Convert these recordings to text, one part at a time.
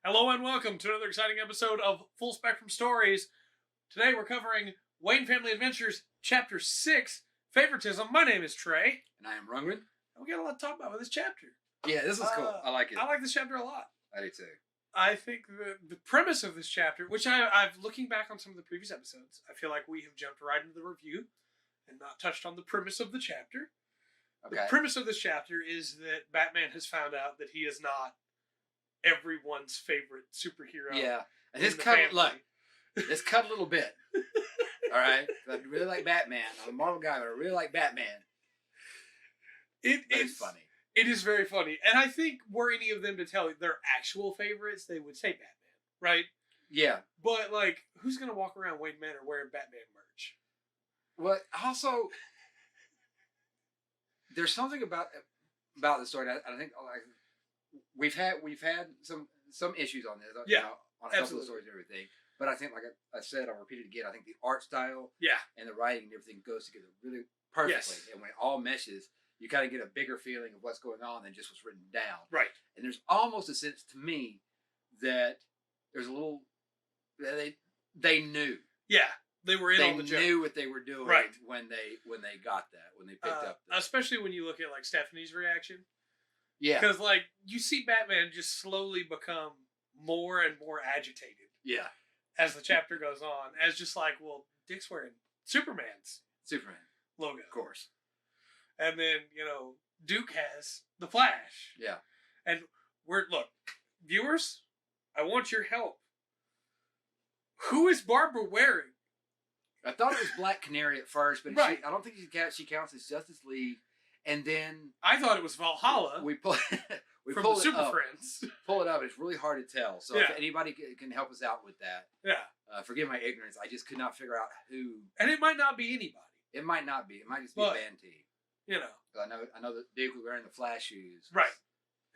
Hello and welcome to another exciting episode of Full Spectrum Stories. Today we're covering Wayne Family Adventures, Chapter 6, Favoritism. My name is Trey. And I am Rungren. And we got a lot to talk about with this chapter. Yeah, this is cool. I like it. I like this chapter a lot. I do too. I think the premise of this chapter, which I've looking back on some of the previous episodes, I feel like we have jumped right into the review and not touched on the premise of the chapter. Okay. The premise of this chapter is that Batman has found out that he is not everyone's favorite superhero. Yeah. And this cut a little bit. All right? I really like Batman. I'm a Marvel guy, but I really like Batman. It's funny. It is very funny. And I think were any of them to tell their actual favorites, they would say Batman, right? Yeah. But, like, who's going to walk around Wayne Manor wearing Batman merch? Well, also, there's something about the story that I think like we've had some issues on this. Yeah, on a couple of stories and everything. But I think, like I said, I'll repeat it again. I think the art style, and the writing and everything goes together really perfectly. Yes. And when it all meshes, you kind of get a bigger feeling of what's going on than just what's written down. Right. And there's almost a sense to me that there's a little they knew. Yeah. They were in on the joke. They knew what they were doing when they got that, when they picked up that. Especially when you look at, like, Stephanie's reaction. Yeah. Because, like, you see Batman just slowly become more and more agitated. Yeah. As the chapter goes on. As just like, well, Dick's wearing Superman's logo. Of course. And then, Duke has the Flash. Yeah. And look, viewers, I want your help. Who is Barbara wearing? I thought it was Black Canary at first, but I don't think she counts as Justice League. And then I thought it was Valhalla. We pull from the Super Friends. Pull it up. It's really hard to tell. So if anybody can help us out with that, forgive my ignorance. I just could not figure out who. And it might not be anybody. It might not be. It might just be a band team. I know that Duke was wearing the Flash shoes. Right.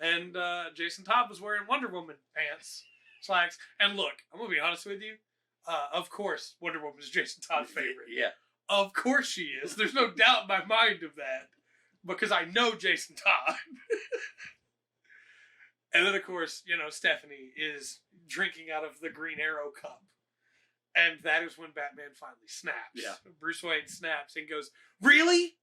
And Jason Todd was wearing Wonder Woman pants, slacks. And look, I'm gonna be honest with you. Of course, Wonder Woman is Jason Todd's favorite. Yeah. Of course she is. There's no doubt in my mind of that. Because I know Jason Todd. And then, of course, Stephanie is drinking out of the Green Arrow cup. And that is when Batman finally snaps. Yeah. Bruce Wayne snaps and goes, "Really?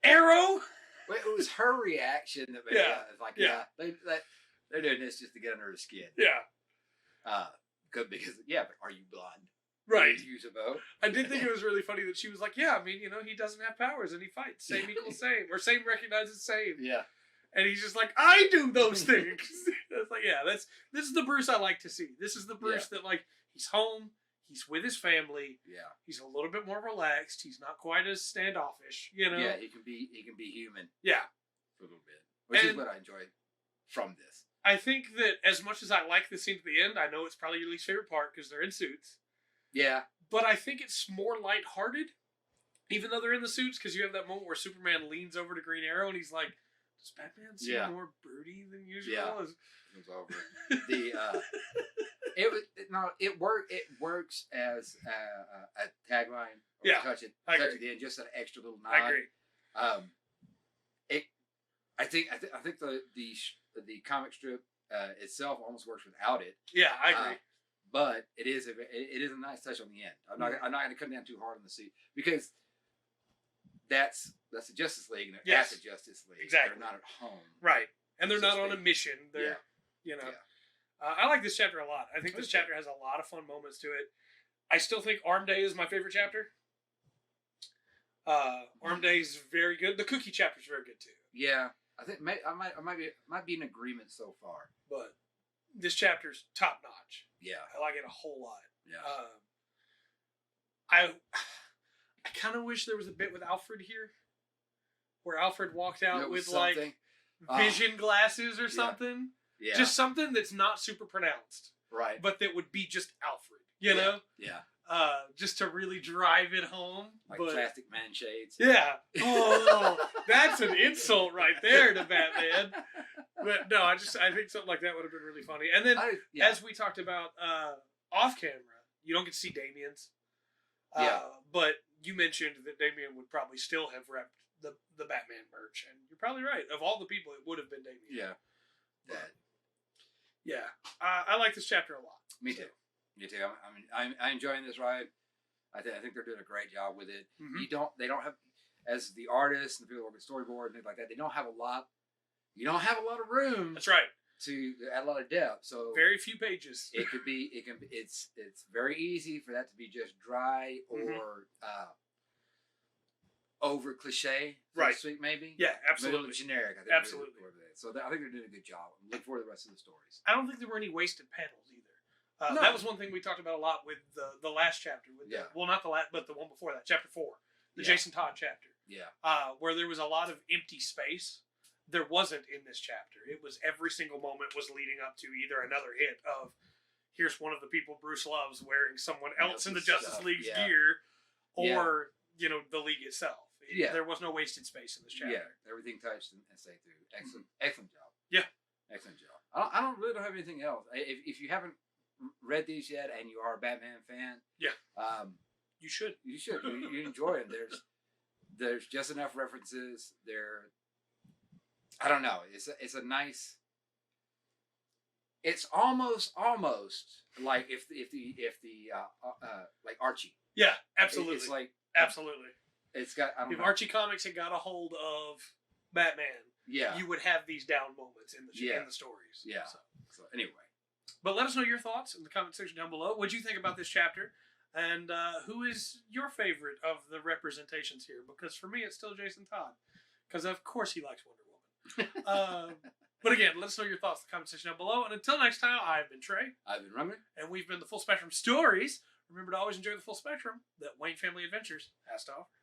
Arrow?" Well, it was her reaction that made it's like, they're doing this just to get under her skin. Yeah. Good because, but are you blonde? Right. Use a bow. I did think it was really funny that she was like, yeah, I mean, he doesn't have powers and he fights. Same equals same. Or same recognizes same. Yeah. And he's just like, I do those things. It's like, this is the Bruce I like to see. This is the Bruce that, like, he's home. He's with his family. Yeah. He's a little bit more relaxed. He's not quite as standoffish, Yeah, he can be human. Yeah. For a little bit. Which is what I enjoyed from this. I think that as much as I like the scene at the end, I know it's probably your least favorite part because they're in suits. Yeah. But I think it's more lighthearted, even though they're in the suits, because you have that moment where Superman leans over to Green Arrow and he's like, does Batman seem more broody than usual? Yeah. It was over. It works as a tagline. Touch it at the end, just an extra little nod. I agree. I think the comic strip itself almost works without it. Yeah, I agree. But it is a nice touch on the end. I'm not going to come down too hard on the suit because that's the Justice League and they're at the Justice League. Exactly. They're not at home. Right. And they're not on a mission. They're I like this chapter a lot. I think this chapter has a lot of fun moments to it. I still think Arm Day is my favorite chapter. Arm Day is very good. The Cookie chapter is very good too. Yeah. I think I might be in agreement so far. But this chapter's top notch. Yeah. I like it a whole lot. Yeah. I kind of wish there was a bit with Alfred here, where Alfred walked out with like vision glasses or something. Yeah. Just something that's not super pronounced. Right. But that would be just Alfred. You know? Yeah. Just to really drive it home. Like plastic man shades. Yeah. Oh, that's an insult right there to Batman. But no, I think something like that would have been really funny. And then, as we talked about off camera, you don't get to see Damien's. But you mentioned that Damien would probably still have repped the Batman merch, and you're probably right. Of all the people, it would have been Damien. Yeah. Yeah, I like this chapter a lot. Me too. Me too. I'm enjoying this ride. I think they're doing a great job with it. Mm-hmm. They don't have, as the artists and the people who work with storyboard and things like that, they don't have a lot. You don't have a lot of room. That's right. To add a lot of depth. So very few pages. It's very easy for that to be just dry or over cliche, so to speak, maybe. Yeah, absolutely. Generic. I think absolutely. So I think they're doing a good job. I'm looking forward to the rest of the stories. I don't think there were any wasted panels either. No. That was one thing we talked about a lot with the last chapter. Well, not the last, but the one before that, chapter 4, the Jason Todd chapter. Yeah. Where there was a lot of empty space. There wasn't in this chapter. It was every single moment was leading up to either another hit of here's one of the people Bruce loves wearing someone else in the Justice League's gear, or the League itself. There was no wasted space in this chapter. Yeah, everything touched and stayed through. Excellent job. Yeah, excellent job. I don't really have anything else. If you haven't read these yet and you are a Batman fan, you should. You enjoy them. There's just enough references. I don't know. It's a nice. It's almost like if the like Archie. Yeah, absolutely. It's like absolutely. It's got. If Archie Comics had got a hold of Batman, you would have these down moments in the stories. Yeah. So anyway. But let us know your thoughts in the comment section down below. What do you think about this chapter? And who is your favorite of the representations here? Because for me, it's still Jason Todd. Because of course he likes Wonder Woman. But again, let us know your thoughts in the comment section down below. And until next time, I've been Trey. I've been Rummy. And we've been the Full Spectrum Stories. Remember to always enjoy the full spectrum that Wayne Family Adventures has to offer.